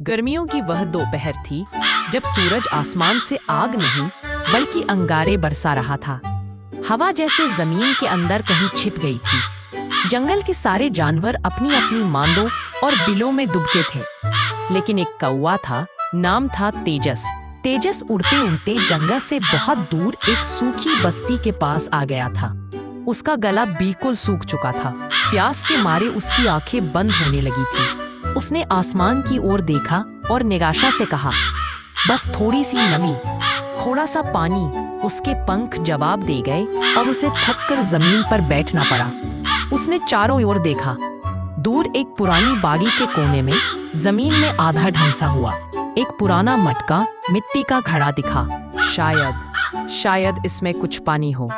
गर्मियों की वह दोपहर थी जब सूरज आसमान से आग नहीं बल्कि अंगारे बरसा रहा था। हवा जैसे जमीन के अंदर कहीं छिप गई थी। जंगल के सारे जानवर अपनी अपनी मांदों और बिलों में दुबके थे, लेकिन एक कौवा था, नाम था तेजस। तेजस उड़ते उड़ते जंगल से बहुत दूर एक सूखी बस्ती के पास आ गया था। उसका गला बिल्कुल सूख चुका था। प्यास के मारे उसकी आंखें बंद होने लगी थी। उसने आसमान की ओर देखा और निराशा से कहा, बस थोड़ी सी नमी, थोड़ा सा पानी। उसके पंख जवाब दे गए और उसे थककर जमीन पर बैठना पड़ा। उसने चारों ओर देखा। दूर एक पुरानी बाड़ी के कोने में जमीन में आधा ढंसा हुआ एक पुराना मटका मिट्टी का घड़ा दिखा। शायद इसमें कुछ पानी हो।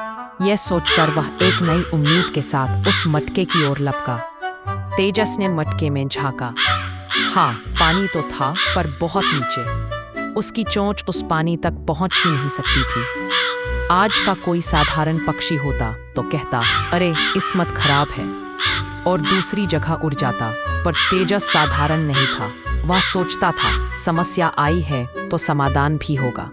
यह सोचकर वह एक नई उम्मीद के साथ उस मटके की ओर लपका। तेजस ने मटके में झांका। हाँ, पानी तो था, पर बहुत नीचे। उसकी चोंच उस पानी तक पहुंच ही नहीं सकती थी। आज का कोई साधारण पक्षी होता तो कहता, अरे किस्मत खराब है, और दूसरी जगह उड़ जाता। पर तेजस साधारण नहीं था। वह सोचता था, समस्या आई है तो समाधान भी होगा।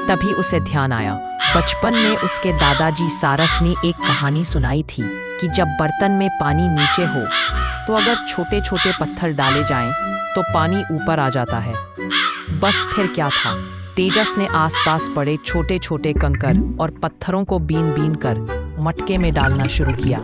तभी उसे ध्यान आया, बचपन में उसके दादाजी सारस ने एक कहानी सुनाई थी कि जब बर्तन में पानी नीचे हो तो अगर छोटे छोटे पत्थर डाले जाएं तो पानी ऊपर आ जाता है। बस फिर क्या था, तेजस ने आसपास पड़े छोटे छोटे कंकर और पत्थरों को बीन बीन कर मटके में डालना शुरू किया।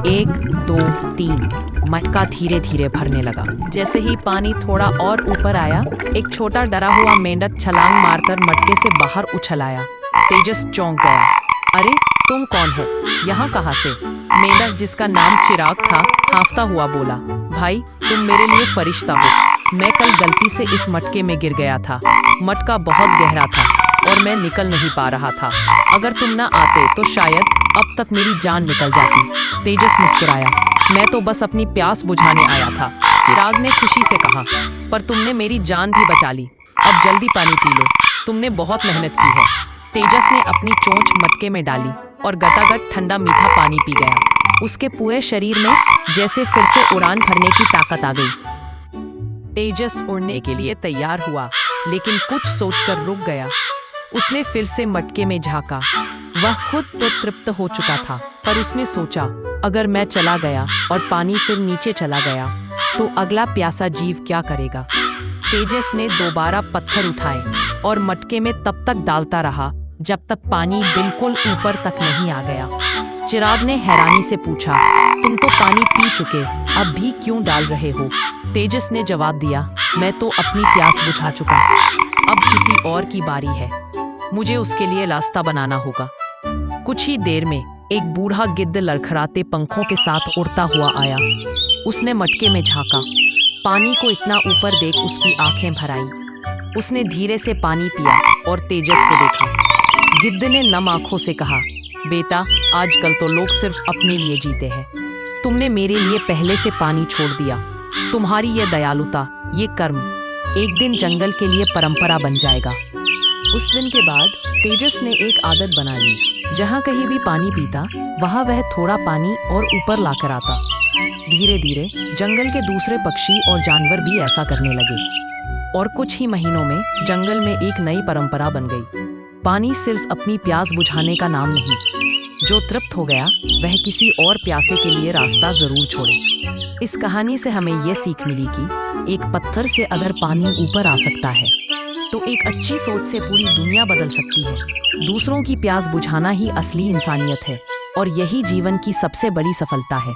1, 2, 3 मटका धीरे धीरे भरने लगा। जैसे ही पानी थोड़ा और ऊपर आया, एक छोटा डरा हुआ मेंढक छलांग मारकर मटके से बाहर उछल आया। तेजस चौंक गया। अरे तुम कौन हो, यहाँ कहाँ से? मेंढक, जिसका नाम चिराग था, हांफता हुआ बोला, भाई तुम मेरे लिए फरिश्ता हो। मैं कल गलती से इस मटके में गिर गया था। मटका बहुत गहरा था और मैं निकल नहीं पा रहा था। अगर तुम ना आते तो शायद अब तक मेरी जान निकल जाती। तेजस मुस्कुराया, मैं तो बस अपनी प्यास बुझाने आया था। चिराग ने खुशी से कहा, पर तुमने मेरी जान भी बचा ली। अब जल्दी पानी पी लो, तुमने बहुत मेहनत की है। तेजस ने अपनी चोंच मटके में डाली और गटागट ठंडा मीठा पानी पी गया। उसके पूरे शरीर में जैसे फिर से उड़ान भरने की ताकत आ गई। तेजस उड़ने के लिए तैयार हुआ, लेकिन कुछ सोचकर रुक गया। उसने फिर से मटके में झांका। वह खुद तो तृप्त हो चुका था, पर उसने सोचा, अगर मैं चला गया और पानी फिर नीचे चला गया तो अगला प्यासा जीव क्या करेगा? तेजस ने दोबारा पत्थर उठाए और मटके में तब तक डालता रहा जब तक पानी बिल्कुल ऊपर तक नहीं आ गया। चिराग ने हैरानी से पूछा, तुम तो पानी पी चुके, अब भी क्यों डाल रहे हो? तेजस ने जवाब दिया, मैं तो अपनी प्यास बुझा चुका, अब किसी और की बारी है। मुझे उसके लिए रास्ता बनाना होगा। कुछ ही देर में एक बूढ़ा गिद्ध लड़खड़ाते पंखों के साथ उड़ता हुआ आया। उसने मटके में झांका। पानी को इतना ऊपर देख उसकी आंखें भर आईं। उसने धीरे से पानी पिया और तेजस को देखा। गिद्ध ने नम आंखों से कहा, बेटा, आजकल तो लोग सिर्फ अपने लिए जीते हैं। तुमने मेरे लिए पहले से पानी छोड़ दिया। तुम्हारी ये दयालुता, ये कर्म एक दिन जंगल के लिए परंपरा बन जाएगा। उस दिन के बाद तेजस ने एक आदत बना ली। जहाँ कहीं भी पानी पीता, वहाँ वह थोड़ा पानी और ऊपर लाकर आता। धीरे धीरे जंगल के दूसरे पक्षी और जानवर भी ऐसा करने लगे, और कुछ ही महीनों में जंगल में एक नई परंपरा बन गई। पानी सिर्फ अपनी प्यास बुझाने का नाम नहीं। जो तृप्त हो गया वह किसी और प्यासे के लिए रास्ता जरूर छोड़े। इस कहानी से हमें यह सीख मिली कि एक पत्थर से अगर पानी ऊपर आ सकता है तो एक अच्छी सोच से पूरी दुनिया बदल सकती है। दूसरों की प्यास बुझाना ही असली इंसानियत है, और यही जीवन की सबसे बड़ी सफलता है।